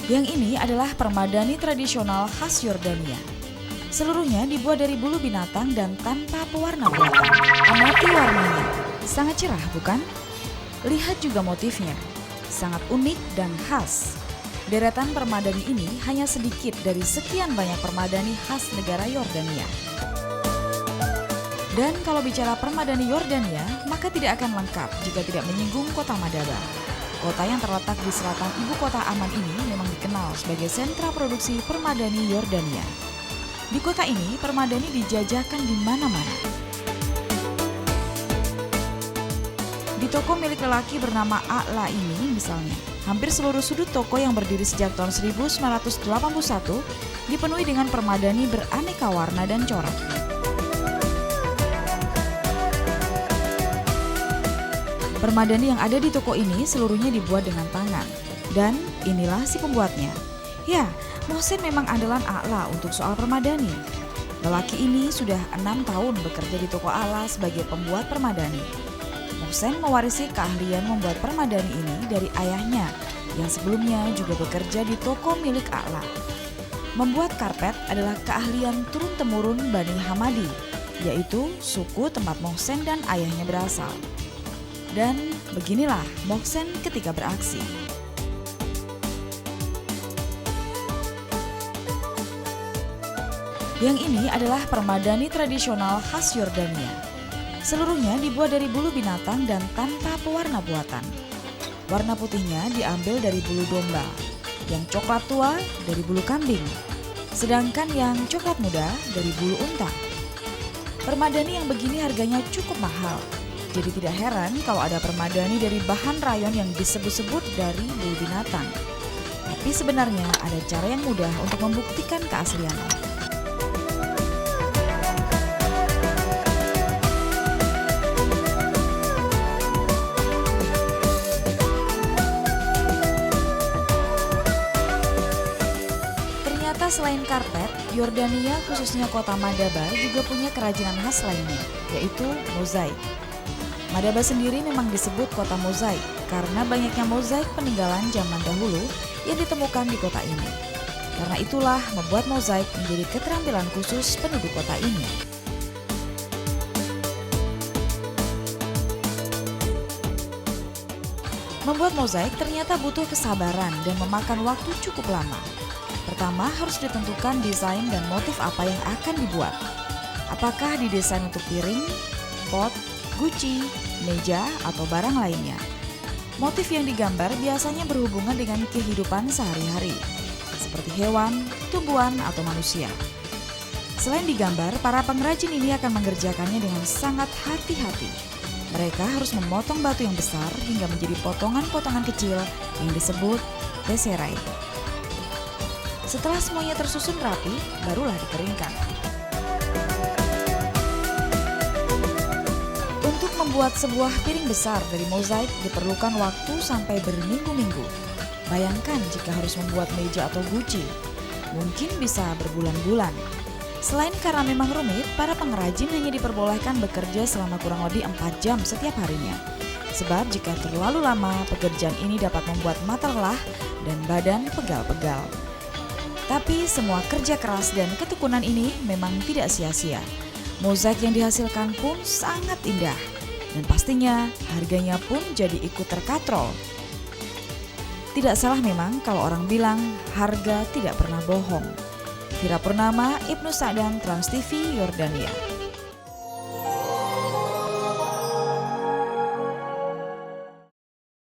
Yang ini adalah permadani tradisional khas Yordania. Seluruhnya dibuat dari bulu binatang dan tanpa pewarna buatan. Amati warnanya, sangat cerah bukan? Lihat juga motifnya, sangat unik dan khas. Deretan permadani ini hanya sedikit dari sekian banyak permadani khas negara Yordania. Dan kalau bicara permadani Yordania, maka tidak akan lengkap jika tidak menyinggung kota Madaba. Kota yang terletak di selatan ibu kota Aman ini memang dikenal sebagai sentra produksi permadani Yordania. Di kota ini, permadani dijajakan di mana-mana. Di toko milik lelaki bernama A'la ini misalnya, hampir seluruh sudut toko yang berdiri sejak tahun 1981 dipenuhi dengan permadani beraneka warna dan corak. Permadani yang ada di toko ini seluruhnya dibuat dengan tangan. Dan inilah si pembuatnya. Ya, Mohsen memang andalan A'la untuk soal permadani. Lelaki ini sudah 6 tahun bekerja di toko A'la sebagai pembuat permadani. Mohsen mewarisi keahlian membuat permadani ini dari ayahnya yang sebelumnya juga bekerja di toko milik A'la. Membuat karpet adalah keahlian turun-temurun Bani Hamadi, yaitu suku tempat Mohsen dan ayahnya berasal. Dan beginilah Mohsen ketika beraksi. Yang ini adalah permadani tradisional khas Yordania. Seluruhnya dibuat dari bulu binatang dan tanpa pewarna buatan. Warna putihnya diambil dari bulu domba, yang coklat tua dari bulu kambing, sedangkan yang coklat muda dari bulu unta. Permadani yang begini harganya cukup mahal. Jadi tidak heran kalau ada permadani dari bahan rayon yang disebut-sebut dari bulu binatang. Tapi sebenarnya ada cara yang mudah untuk membuktikan keasliannya. Ternyata selain karpet, Yordania khususnya kota Madaba juga punya kerajinan khas lainnya, yaitu mozaik. Madaba sendiri memang disebut kota mozaik karena banyaknya mozaik peninggalan zaman dahulu yang ditemukan di kota ini. Karena itulah membuat mozaik menjadi keterampilan khusus penduduk kota ini. Membuat mozaik ternyata butuh kesabaran dan memakan waktu cukup lama. Pertama harus ditentukan desain dan motif apa yang akan dibuat. Apakah didesain untuk piring, pot, guci, meja, atau barang lainnya. Motif yang digambar biasanya berhubungan dengan kehidupan sehari-hari, seperti hewan, tumbuhan, atau manusia. Selain digambar, para pengrajin ini akan mengerjakannya dengan sangat hati-hati. Mereka harus memotong batu yang besar hingga menjadi potongan-potongan kecil yang disebut tesserae. Setelah semuanya tersusun rapi, barulah dikeringkan. Untuk membuat sebuah piring besar dari mozaik diperlukan waktu sampai berminggu-minggu. Bayangkan jika harus membuat meja atau guci, mungkin bisa berbulan-bulan. Selain karena memang rumit, para pengrajin hanya diperbolehkan bekerja selama kurang lebih 4 jam setiap harinya. Sebab jika terlalu lama, pekerjaan ini dapat membuat mata lelah dan badan pegal-pegal. Tapi semua kerja keras dan ketekunan ini memang tidak sia-sia. Mozaik yang dihasilkan pun sangat indah. Dan pastinya harganya pun jadi ikut terkatrol. Tidak salah memang kalau orang bilang harga tidak pernah bohong. Vira Purnama, Ibnu Sa'dan, Trans TV, Yordania.